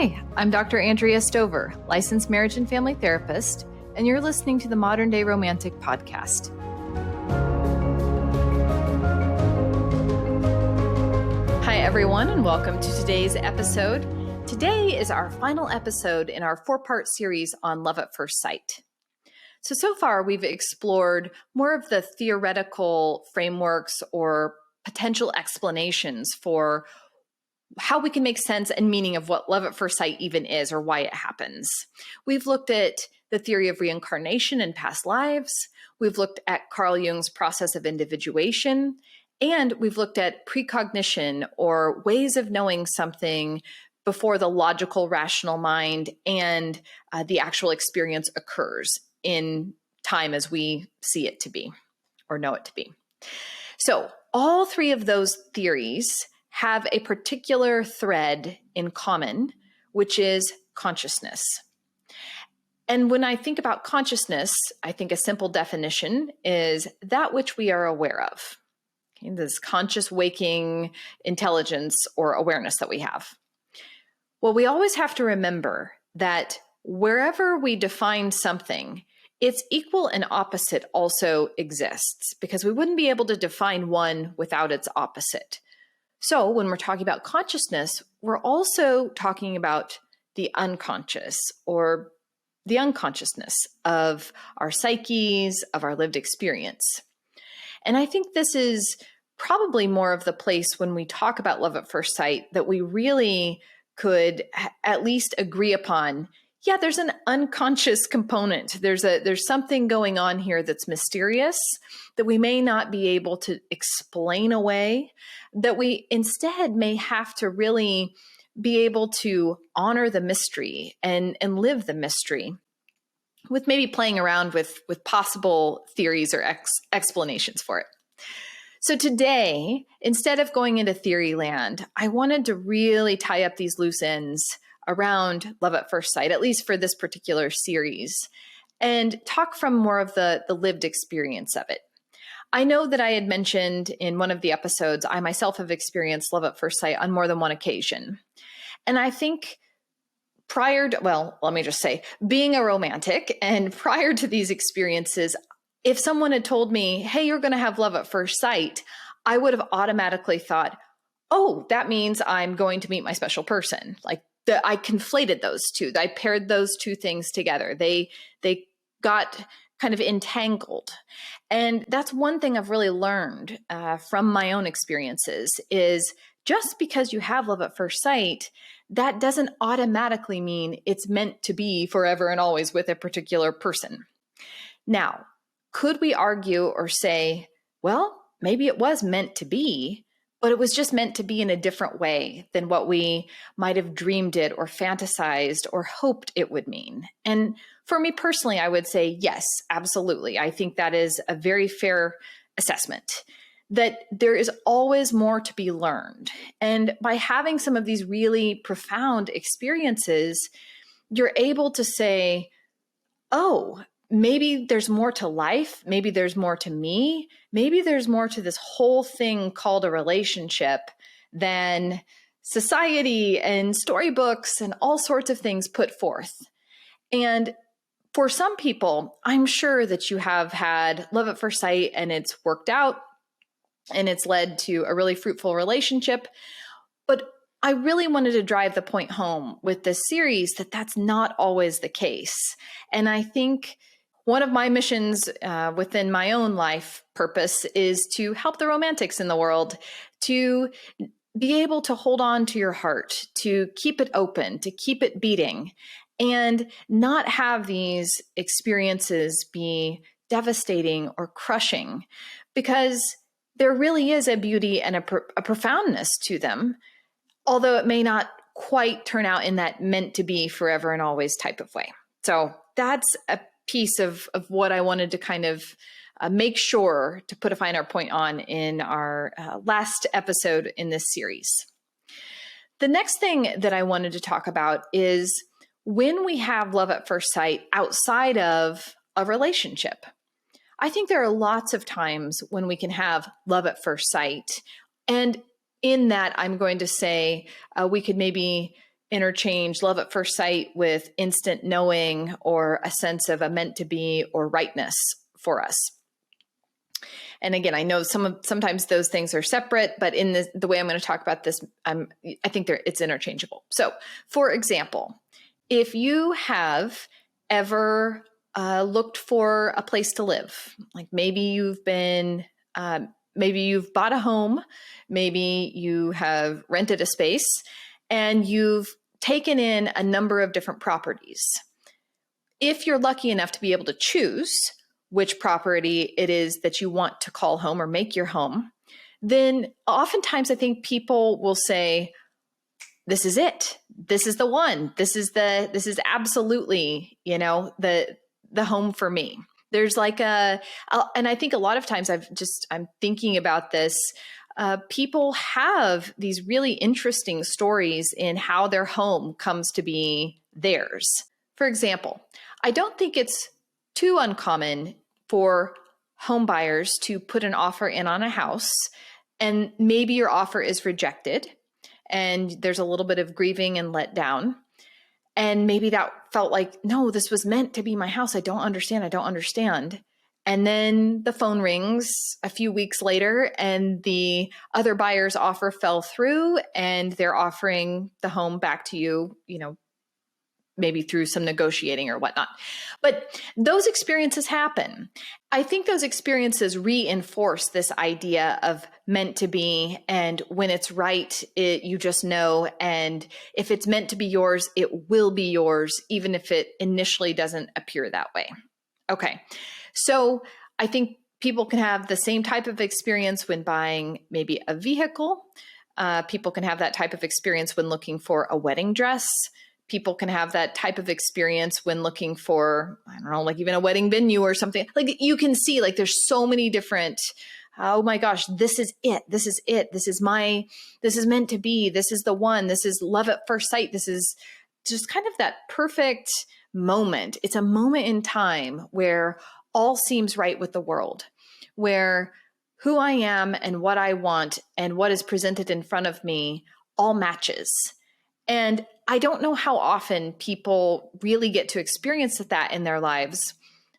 Hi, I'm Dr. Andrea Stover, licensed marriage and family therapist, and you're listening to the Modern Day Romantic Podcast. Hi, everyone, and welcome to today's episode. Today is our final episode in our four-part series on love at first sight. So far, we've explored more of the theoretical frameworks or potential explanations for how we can make sense and meaning of what love at first sight even is or why it happens. We've looked at the theory of reincarnation and past lives. We've looked at Carl Jung's process of individuation, and we've looked at precognition or ways of knowing something before the logical, rational mind and the actual experience occurs in time as we see it to be or know it to be. So all three of those theories have a particular thread in common, which is consciousness. And when I think about consciousness, I think a simple definition is that which we are aware of. Okay, this conscious waking intelligence or awareness that we have. Well, we always have to remember that wherever we define something, its equal and opposite also exists, because we wouldn't be able to define one without its opposite. So when we're talking about consciousness, we're also talking about the unconscious or the unconsciousness of our psyches, of our lived experience. And I think this is probably more of the place when we talk about love at first sight that we really could at least agree upon. Yeah, there's an unconscious component. There's something going on here that's mysterious that we may not be able to explain away, that we instead may have to really be able to honor the mystery and live the mystery with maybe playing around with possible theories or explanations for it. So today, instead of going into theory land, I wanted to really tie up these loose ends around love at first sight, at least for this particular series, and talk from more of the lived experience of it. I know that I had mentioned in one of the episodes, I myself have experienced love at first sight on more than one occasion. And I think let me just say, being a romantic and prior to these experiences, if someone had told me, hey, you're going to have love at first sight, I would have automatically thought, oh, that means I'm going to meet my special person. I conflated those two. I paired those two things together. They got kind of entangled. And that's one thing I've really learned from my own experiences is just because you have love at first sight, that doesn't automatically mean it's meant to be forever and always with a particular person. Now, could we argue or say, well, maybe it was meant to be, but it was just meant to be in a different way than what we might have dreamed it or fantasized or hoped it would mean? And for me personally, I would say, yes, absolutely. I think that is a very fair assessment, that there is always more to be learned. And by having some of these really profound experiences, you're able to say, oh, maybe there's more to life. Maybe there's more to me. Maybe there's more to this whole thing called a relationship than society and storybooks and all sorts of things put forth. And for some people, I'm sure that you have had love at first sight and it's worked out and it's led to a really fruitful relationship. But I really wanted to drive the point home with this series that that's not always the case. And I think one of my missions within my own life purpose is to help the romantics in the world to be able to hold on to your heart, to keep it open, to keep it beating, and not have these experiences be devastating or crushing, because there really is a beauty and a profoundness to them, although it may not quite turn out in that meant to be forever and always type of way. So that's a piece of what I wanted to kind of make sure to put a finer point on in our last episode in this series. The next thing that I wanted to talk about is when we have love at first sight outside of a relationship. I think there are lots of times when we can have love at first sight. And in that, I'm going to say we could maybe interchange love at first sight with instant knowing or a sense of a meant to be or rightness for us. And again, I know sometimes those things are separate, but in the way I'm going to talk about this, I think it's interchangeable. So, for example, if you have ever looked for a place to live, like maybe you've bought a home, maybe you have rented a space, and you've taken in a number of different properties. If you're lucky enough to be able to choose which property it is that you want to call home or make your home, then oftentimes I think people will say, this is it. This is the one. This is absolutely, the home for me. There's like and I think a lot of times I'm thinking about this. People have these really interesting stories in how their home comes to be theirs. For example, I don't think it's too uncommon for home buyers to put an offer in on a house, and maybe your offer is rejected and there's a little bit of grieving and let down. And maybe that felt like, no, this was meant to be my house. I don't understand. And then the phone rings a few weeks later and the other buyer's offer fell through and they're offering the home back to you, maybe through some negotiating or whatnot. But those experiences happen. I think those experiences reinforce this idea of meant to be, and when it's right, you just know. And if it's meant to be yours, it will be yours, even if it initially doesn't appear that way. Okay. So I think people can have the same type of experience when buying maybe a vehicle. People can have that type of experience when looking for a wedding dress. People can have that type of experience when looking for, I don't know, like even a wedding venue or something. Like you can see, like there's so many different, oh my gosh, this is it. This is it. This is meant to be. This is the one. This is love at first sight. This is just kind of that perfect moment. It's a moment in time where all seems right with the world, where who I am and what I want and what is presented in front of me all matches. And I don't know how often people really get to experience that in their lives.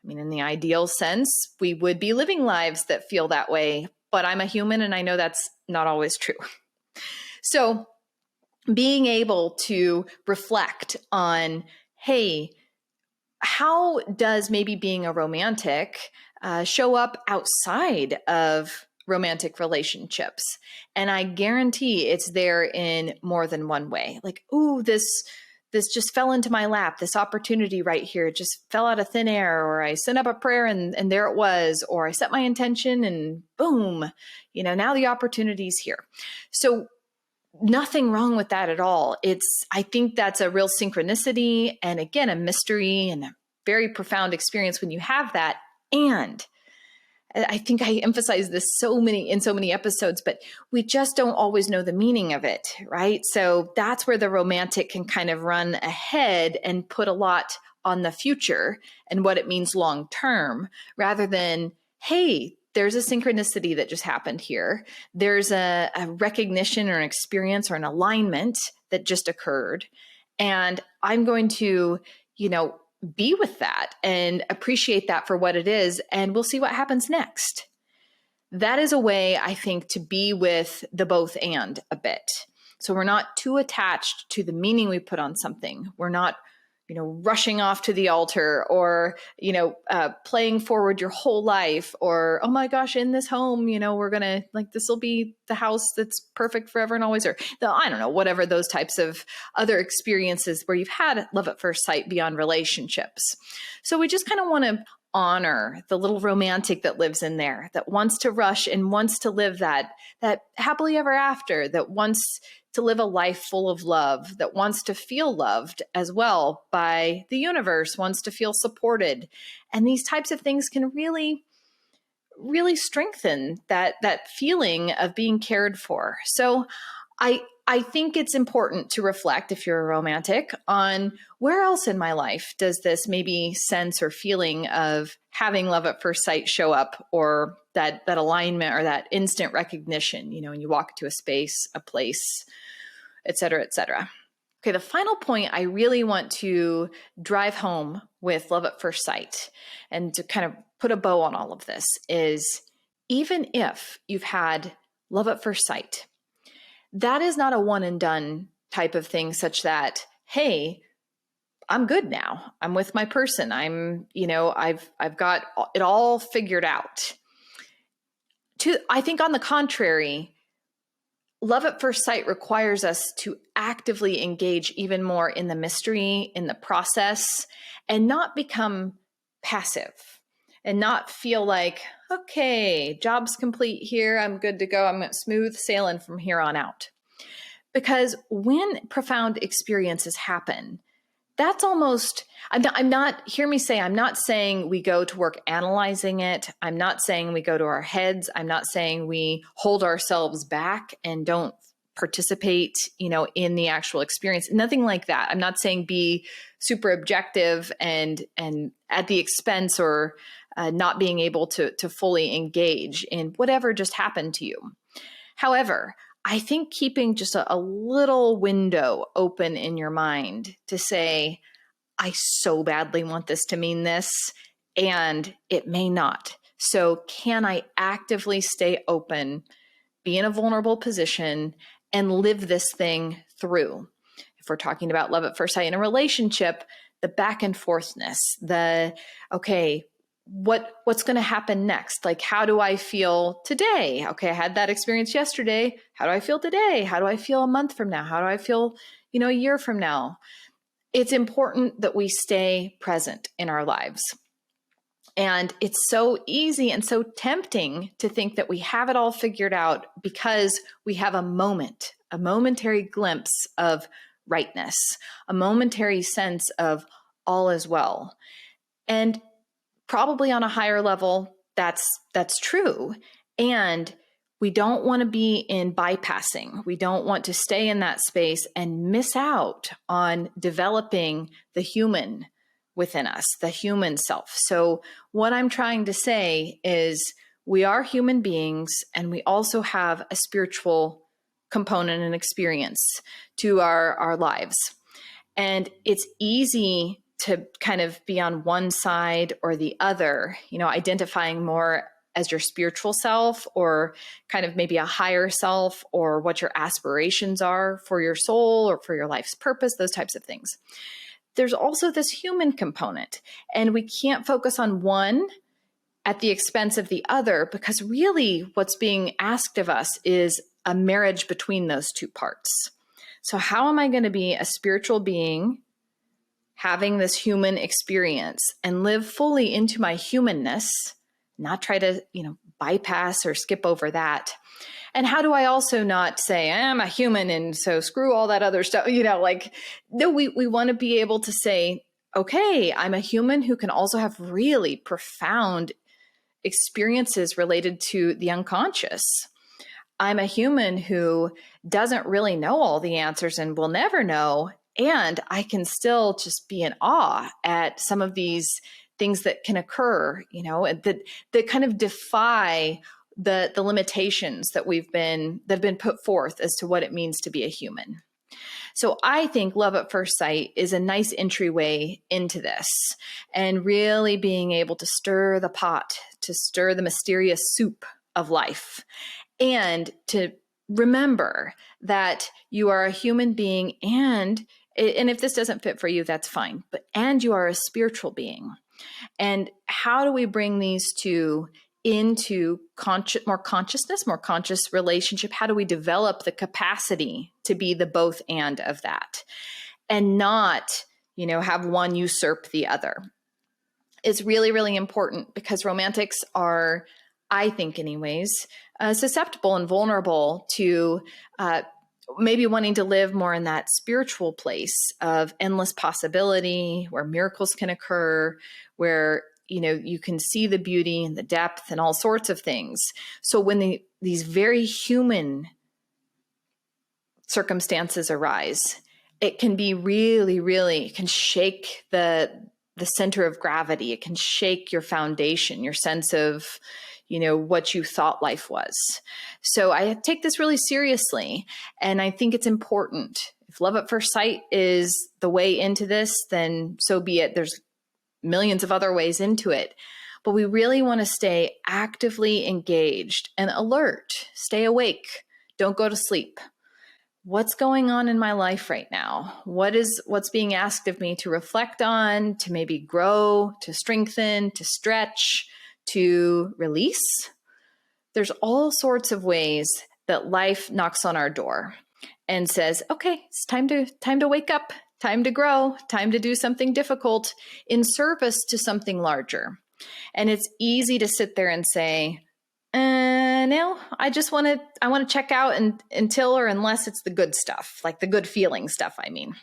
I mean, in the ideal sense, we would be living lives that feel that way, but I'm a human and I know that's not always true. So being able to reflect on, hey, how does maybe being a romantic show up outside of romantic relationships? And I guarantee it's there in more than one way. Like, ooh, this just fell into my lap. This opportunity right here just fell out of thin air, or I sent up a prayer and there it was, or I set my intention and boom, now the opportunity's here. So nothing wrong with that at all. I think that's a real synchronicity and again, a mystery and a very profound experience when you have that. And I think I emphasize this in so many episodes, but we just don't always know the meaning of it, right? So that's where the romantic can kind of run ahead and put a lot on the future and what it means long term, rather than, hey, there's a synchronicity that just happened here. There's a recognition or an experience or an alignment that just occurred. And I'm going to, be with that and appreciate that for what it is. And we'll see what happens next. That is a way, I think, to be with the both and a bit. So we're not too attached to the meaning we put on something. We're not, rushing off to the altar or, playing forward your whole life or, oh my gosh, in this home, we're going to this will be the house that's perfect forever and always, or I don't know, whatever those types of other experiences where you've had love at first sight beyond relationships. So we just kind of want to honor the little romantic that lives in there, that wants to rush and wants to live that happily ever after, that wants to live a life full of love, that wants to feel loved as well by the universe, wants to feel supported. And these types of things can really, really strengthen that feeling of being cared for. So I think it's important to reflect, if you're a romantic, on where else in my life does this maybe sense or feeling of having love at first sight show up, or that alignment or that instant recognition, when you walk into a space, a place, et cetera, et cetera. Okay, the final point I really want to drive home with love at first sight and to kind of put a bow on all of this is even if you've had love at first sight, that is not a one and done type of thing, such that, hey, I'm good now. I'm with my person. I've got it all figured out. I think on the contrary, love at first sight requires us to actively engage even more in the mystery, in the process, and not become passive and not feel like, okay, job's complete here. I'm good to go. I'm smooth sailing from here on out. Because when profound experiences happen, that's almost, I'm not, hear me say, I'm not saying we go to work analyzing it. I'm not saying we go to our heads. I'm not saying we hold ourselves back and don't participate, in the actual experience. Nothing like that. I'm not saying be super objective and at the expense or not being able to fully engage in whatever just happened to you. However, I think keeping just a little window open in your mind to say, I so badly want this to mean this, and it may not. So can I actively stay open, be in a vulnerable position, and live this thing through? If we're talking about love at first sight in a relationship, the back and forthness, what's going to happen next? Like, how do I feel today? Okay, I had that experience yesterday. How do I feel today? How do I feel a month from now? How do I feel, a year from now? It's important that we stay present in our lives. And it's so easy and so tempting to think that we have it all figured out because we have a momentary glimpse of rightness, a momentary sense of all is well. And probably on a higher level, that's true. And we don't want to be in bypassing. We don't want to stay in that space and miss out on developing the human within us, the human self. So what I'm trying to say is we are human beings and we also have a spiritual component and experience to our lives. And it's easy to kind of be on one side or the other, identifying more as your spiritual self or kind of maybe a higher self or what your aspirations are for your soul or for your life's purpose, those types of things. There's also this human component, and we can't focus on one at the expense of the other, because really what's being asked of us is a marriage between those two parts. So how am I going to be a spiritual being having this human experience and live fully into my humanness, not try to, bypass or skip over that? And how do I also not say I'm a human and so screw all that other stuff, no, we want to be able to say, okay, I'm a human who can also have really profound experiences related to the unconscious. I'm a human who doesn't really know all the answers and will never know. And I can still just be in awe at some of these things that can occur, that kind of defy the limitations that have been put forth as to what it means to be a human. So I think love at first sight is a nice entryway into this, and really being able to stir the pot, to stir the mysterious soup of life, and to remember that you are a human being, and if this doesn't fit for you, that's fine, and you are a spiritual being. And how do we bring these two into more conscious relationship? How do we develop the capacity to be the both and of that and not, have one usurp the other? It's really, really important, because romantics are, I think anyways, susceptible and vulnerable to maybe wanting to live more in that spiritual place of endless possibility, where miracles can occur, where you can see the beauty and the depth and all sorts of things. So when these very human circumstances arise, it can be really, really, it can shake the center of gravity. It can shake your foundation, your sense of, what you thought life was. So I take this really seriously, and I think it's important. If love at first sight is the way into this, then so be it. There's millions of other ways into it. But we really want to stay actively engaged and alert. Stay awake. Don't go to sleep. What's going on in my life right now? What's being asked of me to reflect on, to maybe grow, to strengthen, to stretch, to release? There's all sorts of ways that life knocks on our door and says, okay, it's time to wake up, time to grow, time to do something difficult in service to something larger. And it's easy to sit there and say, no, I want to check out until or unless it's the good stuff, like the good feeling stuff, I mean.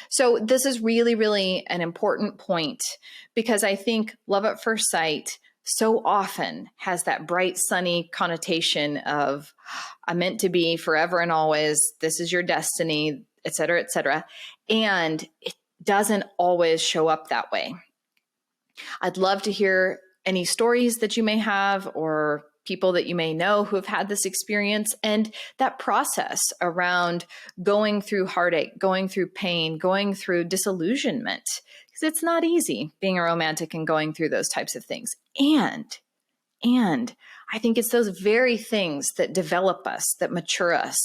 So this is really, really an important point, because I think love at first sight so often has that bright, sunny connotation of I'm meant to be forever and always. This is your destiny, et cetera, et cetera. And it doesn't always show up that way. I'd love to hear any stories that you may have or people that you may know who have had this experience, and that process around going through heartache, going through pain, going through disillusionment, because it's not easy being a romantic and going through those types of things. And I think it's those very things that develop us, that mature us,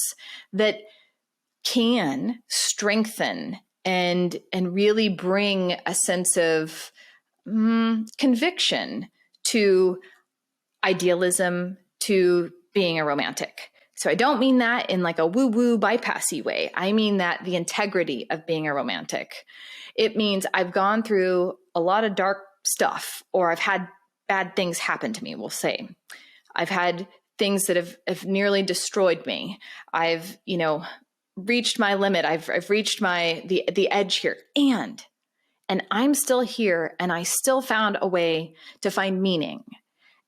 that can strengthen and really bring a sense of conviction to idealism, to being a romantic. So I don't mean that in like a woo-woo bypassy way. I mean that the integrity of being a romantic. It means I've gone through a lot of dark stuff, or I've had bad things happen to me, we'll say. I've had things that have nearly destroyed me. I've, reached my limit. I've reached the edge here. And I'm still here, and I still found a way to find meaning.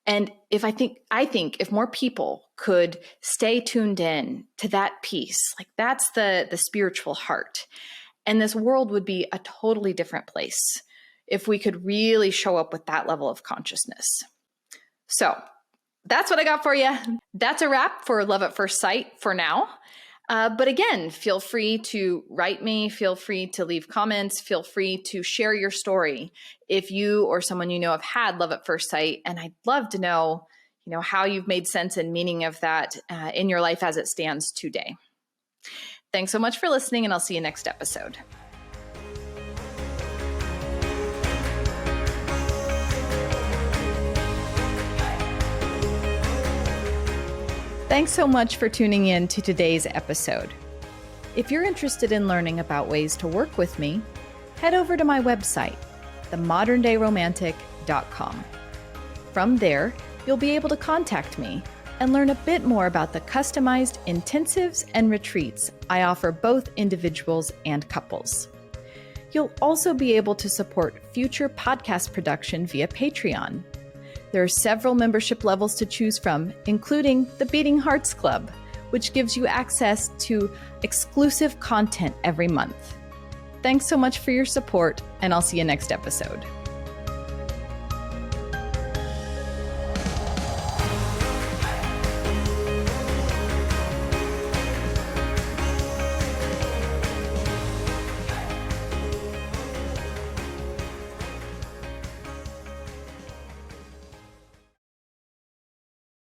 And I think if more people could stay tuned in to that piece, like that's the spiritual heart, and this world would be a totally different place if we could really show up with that level of consciousness. So that's what I got for you. That's a wrap for Love at First Sight for now. But again, feel free to write me, feel free to leave comments, feel free to share your story if you or someone you know have had love at first sight. And I'd love to know, how you've made sense and meaning of that in your life as it stands today. Thanks so much for listening, and I'll see you next episode. Thanks so much for tuning in to today's episode. If you're interested in learning about ways to work with me, head over to my website, themoderndayromantic.com. From there, you'll be able to contact me and learn a bit more about the customized intensives and retreats I offer both individuals and couples. You'll also be able to support future podcast production via Patreon. There are several membership levels to choose from, including the Beating Hearts Club, which gives you access to exclusive content every month. Thanks so much for your support, and I'll see you next episode.